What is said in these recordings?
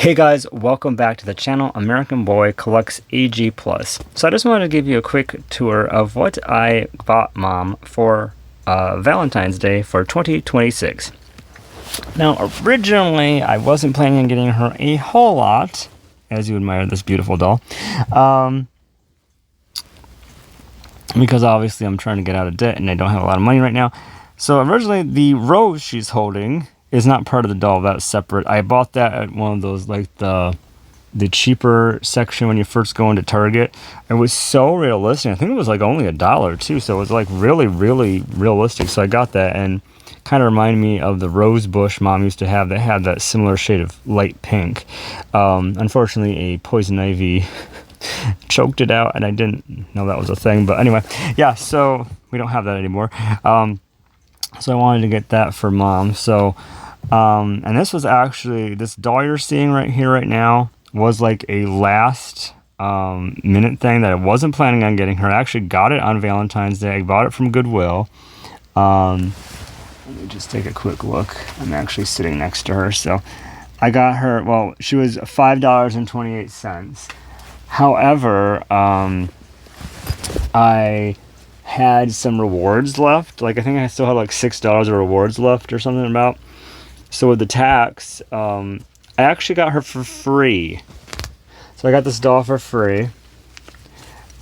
Hey guys, welcome back to the channel. American Boy Collects AG+. So I just wanted to give you a quick tour of what I bought Mom for Valentine's Day for 2026. Now, originally, I wasn't planning on getting her a whole lot, as you admire this beautiful doll, because obviously I'm trying to get out of debt and I don't have a lot of money right now. So originally, the rose she's holding is not part of the doll. That's separate. I bought that at one of those, like the cheaper section when you first go into Target. It was so realistic. I think it was like only $1 too, so it was like really realistic. So I got that, and kind of reminded me of the rose bush Mom used to have that had that similar shade of light pink. Unfortunately, a poison ivy choked it out, and I didn't know that was a thing. But anyway, yeah, so we don't have that anymore. So I wanted to get that for Mom. So and this was actually, this doll you're seeing right here right now was like a last minute thing that I wasn't planning on getting her. I actually got it on Valentine's Day. I bought it from Goodwill. Let me just take a quick look. I'm actually sitting next to her. So I got her, well, she was $5.28. However, I had some rewards left. Like, I think I still had like $6 of rewards left or something about. So with the tax, I actually got her for free. So I got this doll for free.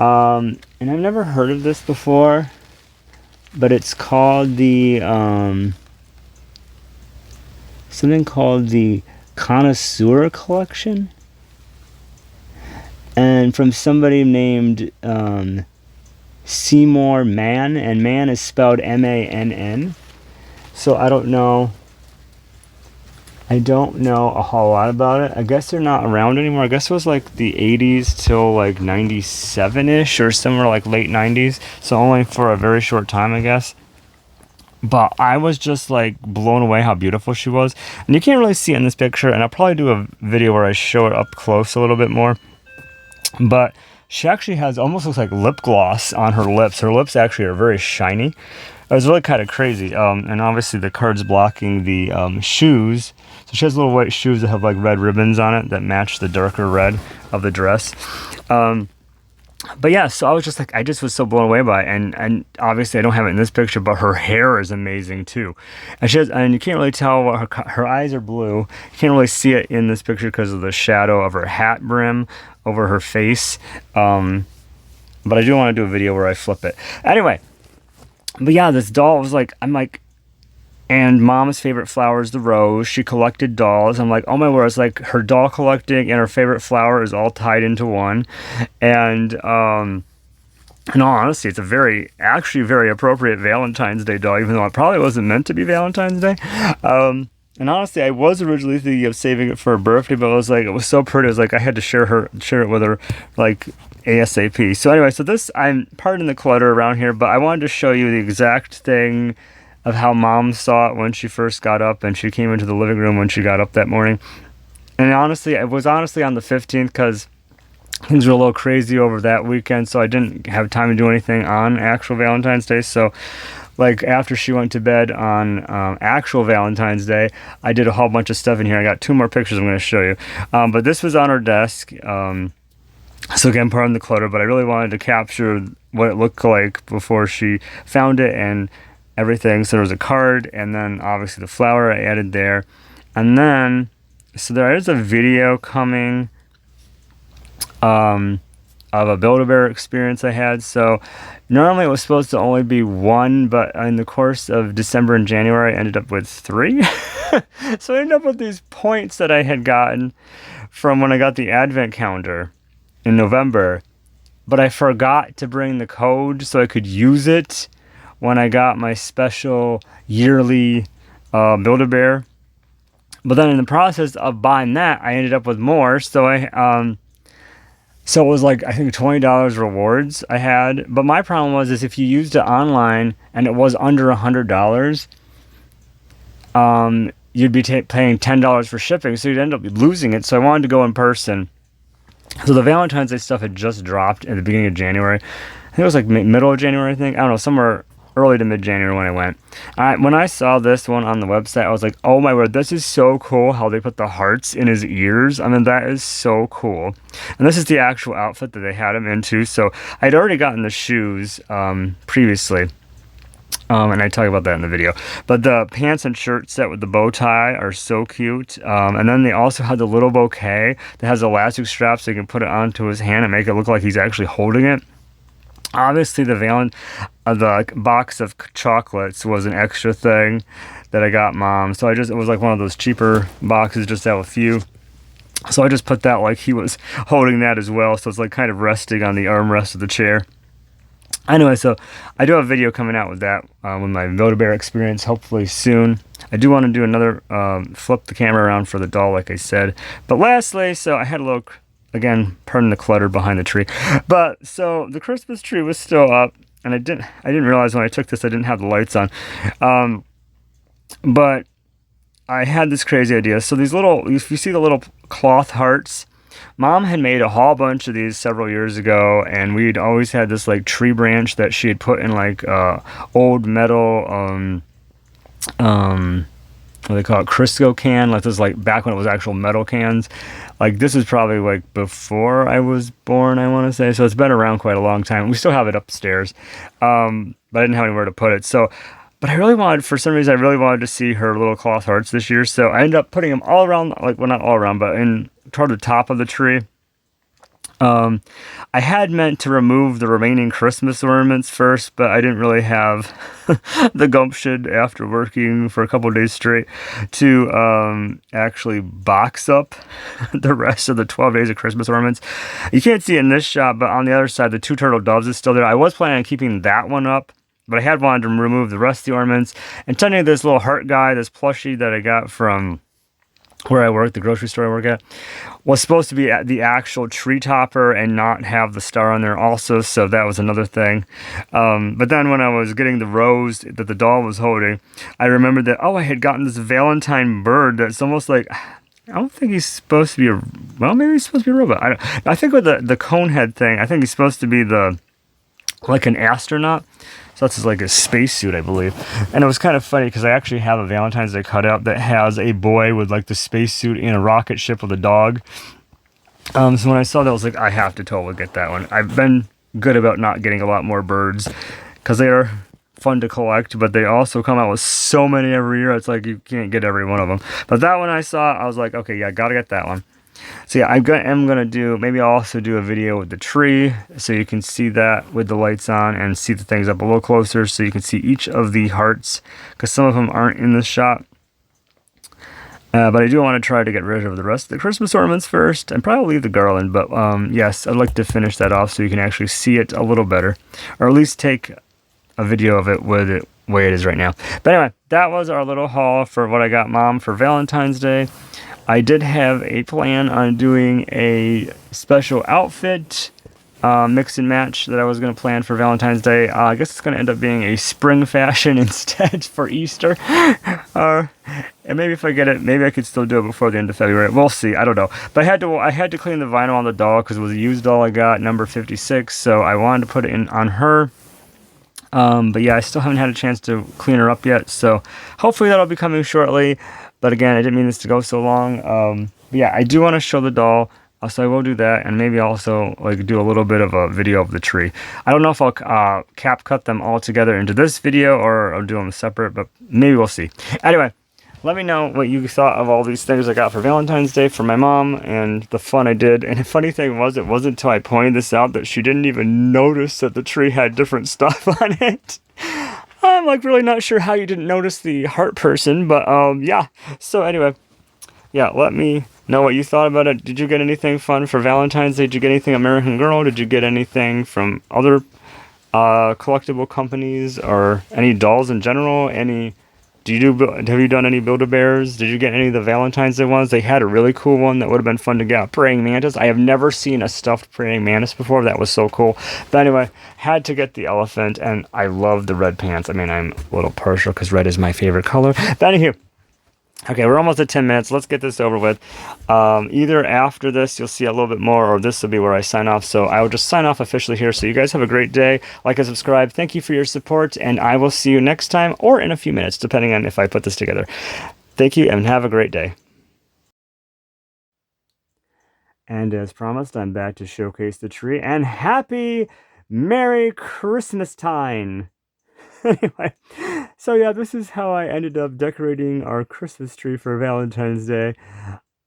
And I've never heard of this before, but it's called the, something called the Connoisseur Collection. And from somebody named, Seymour Mann, and Mann is spelled M-A-N-N. So I don't know a whole lot about it. I guess they're not around anymore. I guess it was like the 80s till like 97-ish or somewhere like late 90s. So only for a very short time, I guess. But I was just like blown away how beautiful she was. And you can't really see it in this picture, and I'll probably do a video where I show it up close a little bit more. But she actually has, almost looks like lip gloss on her lips. Her lips actually are very shiny. It was really kind of crazy. And obviously the card's blocking the shoes. So she has little white shoes that have like red ribbons on it that match the darker red of the dress. But yeah, so I was just like, I just was so blown away by it. And obviously I don't have it in this picture, but her hair is amazing too. And she has, and you can't really tell what her eyes are blue. You can't really see it in this picture because of the shadow of her hat brim over her face. But I do want to do a video where I flip it. Anyway, but yeah, this doll was like, I'm like, and Mom's favorite flower is the rose. She collected dolls. I'm like, oh my word, it's like her doll collecting and her favorite flower is all tied into one. And in all honesty, it's a actually very appropriate Valentine's Day doll, even though it probably wasn't meant to be Valentine's Day. And honestly, I was originally thinking of saving it for her birthday, but I was like, it was so pretty. I was like, I had to share it with her, like, ASAP. So anyway, so this, I'm pardon the clutter around here, but I wanted to show you the exact thing of how Mom saw it when she first got up, and she came into the living room when she got up that morning. And honestly, it was honestly on the 15th because things were a little crazy over that weekend, so I didn't have time to do anything on actual Valentine's Day. So like after she went to bed on actual Valentine's Day, I did a whole bunch of stuff in here. I got 2 more pictures I'm going to show you. But this was on her desk. So again, pardon the clutter, but I really wanted to capture what it looked like before she found it and everything. So there was a card, and then obviously the flower I added there. And then, so there is a video coming of a Build-A-Bear experience I had. So normally it was supposed to only be 1, but in the course of December and January, I ended up with 3. So I ended up with these points that I had gotten from when I got the advent calendar in November. But I forgot to bring the code so I could use it when I got my special yearly Build-A-Bear. But then in the process of buying that, I ended up with more. So so it was like, I think $20 rewards I had. But my problem was if you used it online and it was under $100, you'd be paying $10 for shipping. So you'd end up losing it. So I wanted to go in person. So the Valentine's Day stuff had just dropped at the beginning of January. I think it was like middle of January, I think. I don't know, somewhere early to mid-January when I went. When I saw this one on the website, I was like, oh my word, this is so cool how they put the hearts in his ears. I mean, that is so cool. And this is the actual outfit that they had him into. So I'd already gotten the shoes previously. And I talk about that in the video. But the pants and shirt set with the bow tie are so cute. And then they also had the little bouquet that has elastic straps so you can put it onto his hand and make it look like he's actually holding it. Obviously, the box of chocolates was an extra thing that I got Mom. So it was like one of those cheaper boxes, just out a few. So I just put that like he was holding that as well. So it's like kind of resting on the armrest of the chair. Anyway, so I do have a video coming out with that, with my Build-A-Bear experience, hopefully soon. I do want to do another, flip the camera around for the doll, like I said. But lastly, so I had a little, again, pardon the clutter behind the tree. But, so the Christmas tree was still up, and I didn't realize when I took this I didn't have the lights on. But I had this crazy idea. So these little, if you see the little cloth hearts, Mom had made a whole bunch of these several years ago, and we'd always had this like tree branch that she had put in like old metal, what do they call it, Crisco can, like this, like back when it was actual metal cans. Like this is probably like before I was born, I want to say. So it's been around quite a long time. We still have it upstairs, but I didn't have anywhere to put it. So, but I really wanted, for some reason, I really wanted to see her little cloth hearts this year. So I ended up putting them all around, like, well, not all around, but toward the top of the tree. I had meant to remove the remaining Christmas ornaments first, but I didn't really have the gumption after working for a couple of days straight to actually box up the rest of the 12 days of Christmas ornaments. You can't see it in this shot, but on the other side, the two turtle doves is still there. I was planning on keeping that one up, but I had wanted to remove the rest of the ornaments. And technically, this little heart guy, this plushie that I got from where I work, the grocery store I work at, was supposed to be at the actual tree topper and not have the star on there also, so that was another thing. But then when I was getting the rose that the doll was holding, I remembered that, I had gotten this Valentine bird that's almost like, I don't think he's supposed to be well, maybe he's supposed to be a robot. I think with the cone head thing, I think he's supposed to be like an astronaut. So that's like a spacesuit, I believe. And it was kind of funny because I actually have a Valentine's Day cutout that has a boy with like the spacesuit in a rocket ship with a dog. So when I saw that, I was like, I have to totally get that one. I've been good about not getting a lot more birds because they are fun to collect, but they also come out with so many every year. It's like you can't get every one of them. But that one I saw, I was like, okay, yeah, gotta get that one. So yeah, I'm gonna do, maybe I'll also do a video with the tree so you can see that with the lights on and see the things up a little closer so you can see each of the hearts, because some of them aren't in this shot. But I do want to try to get rid of the rest of the Christmas ornaments first and probably leave the garland. But yes, I'd like to finish that off so you can actually see it a little better, or at least take a video of it with it the way it is right now. But anyway, that was our little haul for what I got Mom for Valentine's Day. I did have a plan on doing a special outfit mix and match that I was going to plan for Valentine's Day. I guess it's going to end up being a spring fashion instead for Easter. And maybe if I get it, maybe I could still do it before the end of February. We'll see. I don't know. But I had to clean the vinyl on the doll because it was a used doll I got, number 56. So I wanted to put it in on her. But yeah, I still haven't had a chance to clean her up yet. So hopefully that'll be coming shortly. But again, I didn't mean this to go so long. But yeah, I do want to show the doll. So I will do that, and maybe also like do a little bit of a video of the tree. I don't know if I'll cap cut them all together into this video or I'll do them separate, but maybe we'll see. Anyway, let me know what you thought of all these things I got for Valentine's Day for my mom and the fun I did. And the funny thing was, it wasn't until I pointed this out that she didn't even notice that the tree had different stuff on it. I'm like really not sure how you didn't notice the heart person, but yeah. So anyway, yeah, let me know what you thought about it. Did you get anything fun for Valentine's Day? Did you get anything American Girl? Did you get anything from other collectible companies or any dolls in general? Have you done any Build-A-Bears? Did you get any of the Valentine's Day ones? They had a really cool one that would have been fun to get. Praying mantis. I have never seen a stuffed praying mantis before. That was so cool. But anyway, had to get the elephant, and I love the red pants. I mean, I'm a little partial because red is my favorite color. But anywho, Okay, we're almost at 10 minutes. Let's get this over with. Either after this, you'll see a little bit more, or this will be where I sign off. So I will just sign off officially here. So you guys have a great day. Like and subscribe. Thank you for your support, and I will see you next time or in a few minutes, depending on if I put this together. Thank you, and have a great day. And as promised, I'm back to showcase the tree. And happy Merry Christmas time! Anyway, so yeah, this is how I ended up decorating our Christmas tree for Valentine's Day.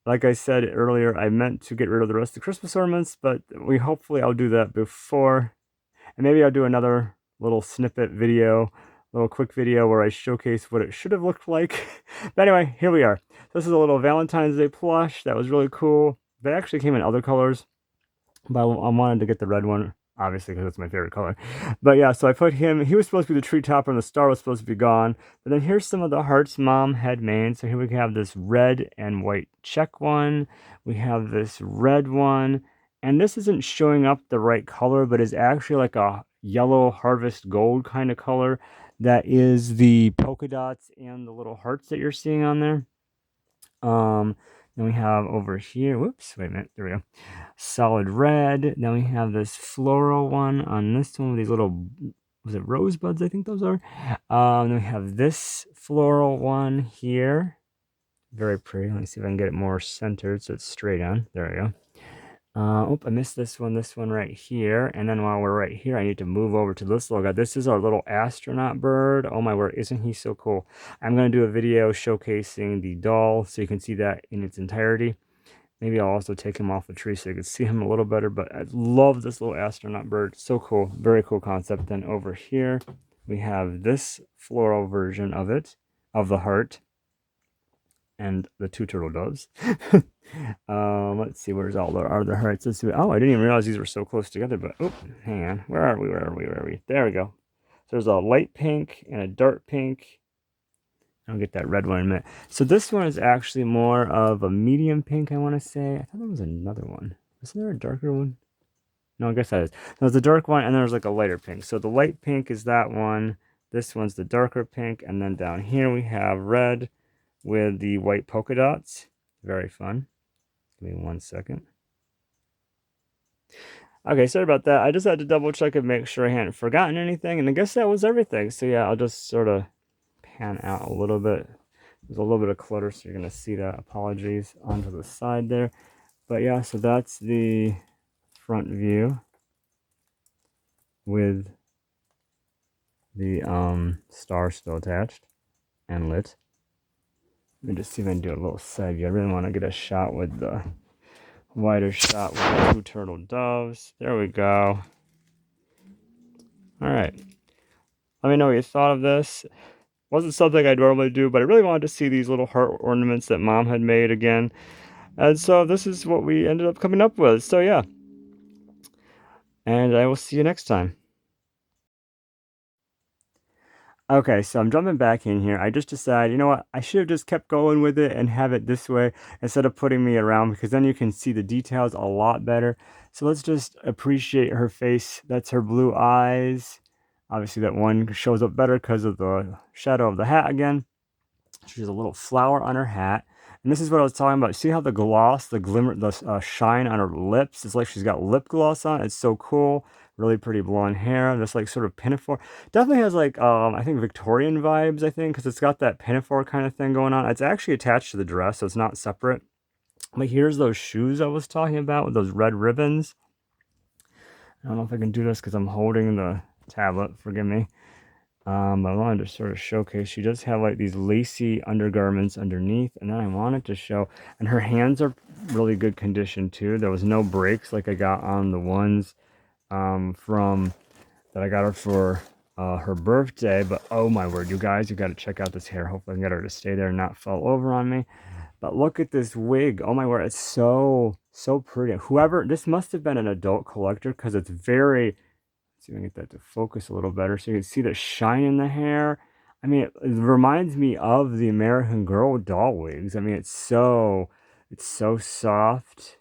Like I said earlier, I meant to get rid of the rest of the Christmas ornaments, but hopefully I'll do that before. And maybe I'll do another little snippet video, little quick video where I showcase what it should have looked like. But anyway, here we are. This is a little Valentine's Day plush that was really cool. They actually came in other colors, but I wanted to get the red one, obviously, because it's my favorite color. But yeah, so I put him, he was supposed to be the tree topper and the star was supposed to be gone. But then here's some of the hearts Mom had made. So here we have this red and white check one. We have this red one. And this isn't showing up the right color, but is actually like a yellow harvest gold kind of color. That is the polka dots and the little hearts that you're seeing on there. Then we have over here, whoops, wait a minute, there we go. Solid red. Then we have this floral one on this one with these little, was it rosebuds? I think those are. Then we have this floral one here. Very pretty. Let me see if I can get it more centered so it's straight on. There we go. Oh, I missed this one right here. And then while we're right here, I need to move over to this little guy. This is our little astronaut bird. Oh my word, isn't he so cool? I'm going to do a video showcasing the doll so you can see that in its entirety. Maybe I'll also take him off the tree so you can see him a little better. But I love this little astronaut bird. So cool. Very cool concept. Then over here, we have this floral version of it, of the heart. And the two turtle doves. Let's see, where's all the other hearts? Let's see. Oh, I didn't even realize these were so close together, but oh, hang on. Where are we? Where are we? Where are we? There we go. So there's a light pink and a dark pink. I'll get that red one in a minute. So this one is actually more of a medium pink, I want to say. I thought there was another one. Isn't there a darker one? No, I guess that is. There's a dark one, and there's like a lighter pink. So the light pink is that one. This one's the darker pink, and then down here we have red with the white polka dots. Very fun. Give me 1 second. Okay, sorry about that. I just had to double check and make sure I hadn't forgotten anything, and I guess that was everything. So yeah, I'll just sort of pan out a little bit. There's a little bit of clutter, so you're going to see that. Apologies onto the side there. But yeah, so that's the front view with the star still attached and lit. Let me just see if I can do a little side view. I really want to get a shot with the wider shot with the two turtle doves. There we go. All right. Let me know what you thought of this. Wasn't something I'd normally do, but I really wanted to see these little heart ornaments that Mom had made again. And so this is what we ended up coming up with. So yeah. And I will see you next time. Okay, so I'm jumping back in here. I just decided, you know what? I should have just kept going with it and have it this way instead of putting me around, because then you can see the details a lot better. So let's just appreciate her face. That's her blue eyes. Obviously that one shows up better because of the shadow of the hat again. She's a little flower on her hat. And this is what I was talking about. See how the gloss, the glimmer, the shine on her lips? It's like she's got lip gloss on. It's so cool. Really pretty blonde hair. This like sort of pinafore. Definitely has like, I think Victorian vibes, I think, because it's got that pinafore kind of thing going on. It's actually attached to the dress, so it's not separate. But here's those shoes I was talking about with those red ribbons. I don't know if I can do this because I'm holding the tablet. Forgive me. But I wanted to sort of showcase, she does have like these lacy undergarments underneath, and then I wanted to show, and her hands are really good condition too. There was no breaks like I got on the ones from that I got her for her birthday. But oh my word, you guys, you got to check out this hair. Hopefully I can get her to stay there and not fall over on me. But look at this wig. Oh my word, it's so pretty. Whoever, this must have been an adult collector because it's very, see if I can get that to focus a little better so you can see the shine in the hair. I mean, it reminds me of the American Girl doll wigs. I mean, it's so soft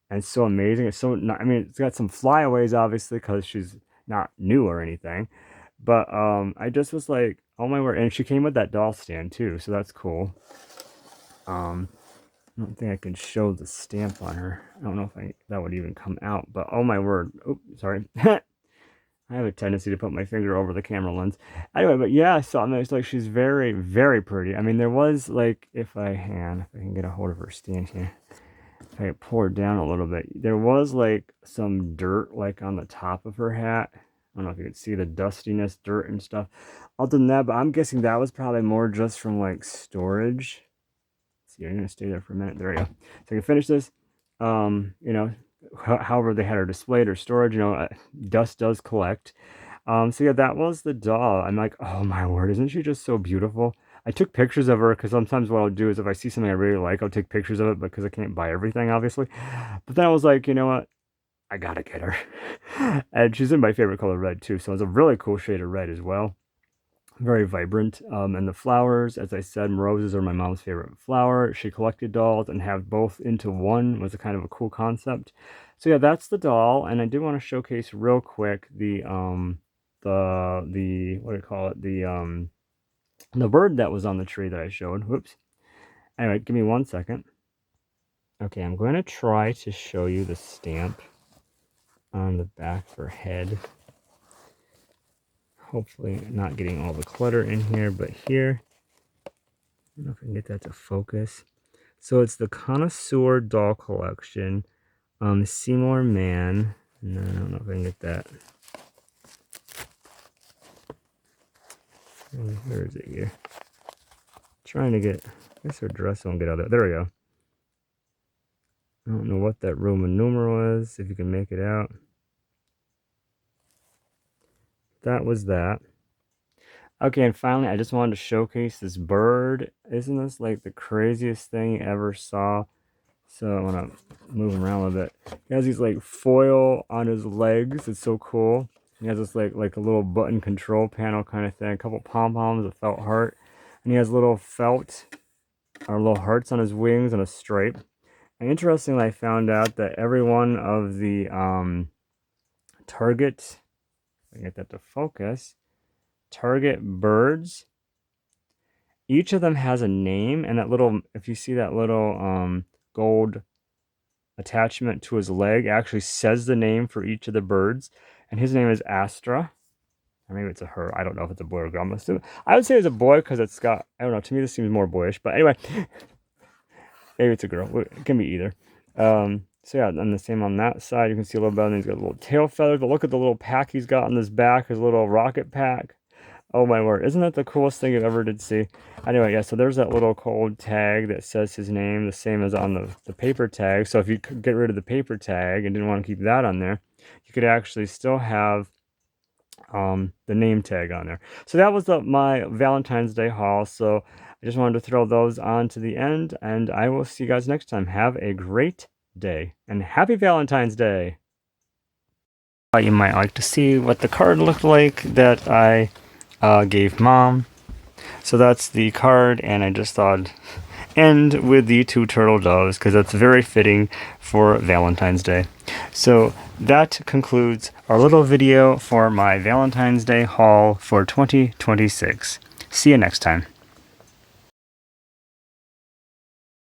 and so amazing. It's so, I mean, it's got some flyaways obviously because she's not new or anything. But I just was like, oh my word. And she came with that doll stand too, so that's cool. I don't think I can show the stamp on her. I don't know if that would even come out, but oh my word. Oh, sorry. I have a tendency to put my finger over the camera lens. Anyway, but yeah, I saw it's like she's very, very pretty. I mean, there was like, if I can get a hold of her stand here. If I pull her down a little bit, there was like some dirt like on the top of her hat. I don't know if you can see the dustiness, dirt and stuff. Other than that, but I'm guessing that was probably more just from like storage. See, I'm gonna stay there for a minute. There we go. So I can finish this. You know, however they had her displayed or storage, you know, dust does collect. So yeah, that was the doll. I'm like, oh my word, isn't she just so beautiful? I took pictures of her because sometimes what I'll do is if I see something I really like, I'll take pictures of it because I can't buy everything, obviously. But then I was like, you know what? I gotta get her. And she's in my favorite color, red, too. So it's a really cool shade of red as well. Very vibrant. And the flowers, as I said, roses are my mom's favorite flower. She collected dolls and have both into one was a kind of a cool concept. So yeah, that's the doll. And I did want to showcase real quick the what do you call it? The bird that was on the tree that I showed. Whoops. Anyway, give me 1 second. Okay, I'm going to try to show you the stamp on the back of her head. Hopefully not getting all the clutter in here, but here, I don't know if I can get that to focus. So it's the Connoisseur Doll Collection, Seymour Man, and I don't know if I can get that. Where is it here? Trying to get, I guess her dress won't get out there. There we go. I don't know what that Roman numeral is, if you can make it out. That was that. Okay, and finally, I just wanted to showcase this bird. Isn't this like the craziest thing you ever saw? So I want to move him around a little bit. He has these like foil on his legs. It's so cool. He has this like a little button control panel kind of thing. A couple pom-poms, a felt heart. And he has little felt or little hearts on his wings and a stripe. And interestingly, I found out that every one of the target, if I can get that to focus, target birds, each of them has a name, and that little, if you see that little gold attachment to his leg, actually says the name for each of the birds, and his name is Astra, or maybe it's a her. I don't know if it's a boy or girl. I would say it's a boy because it's got, I don't know, to me this seems more boyish, but anyway, maybe it's a girl. It can be either. So yeah, and the same on that side. You can see a little bit, and he's got a little tail feathers, but look at the little pack he's got on his back, his little rocket pack. Oh my word, isn't that the coolest thing you ever did see? Anyway, yeah, so there's that little cold tag that says his name, the same as on the paper tag. So if you could get rid of the paper tag and didn't want to keep that on there, you could actually still have the name tag on there. So that was my Valentine's Day haul. So I just wanted to throw those on to the end, and I will see you guys next time. Have a great day, and happy Valentine's Day! You might like to see what the card looked like that I gave Mom. So that's the card, and I just thought end with the two turtle doves because that's very fitting for Valentine's Day. So that concludes our little video for my Valentine's Day haul for 2026. See you next time.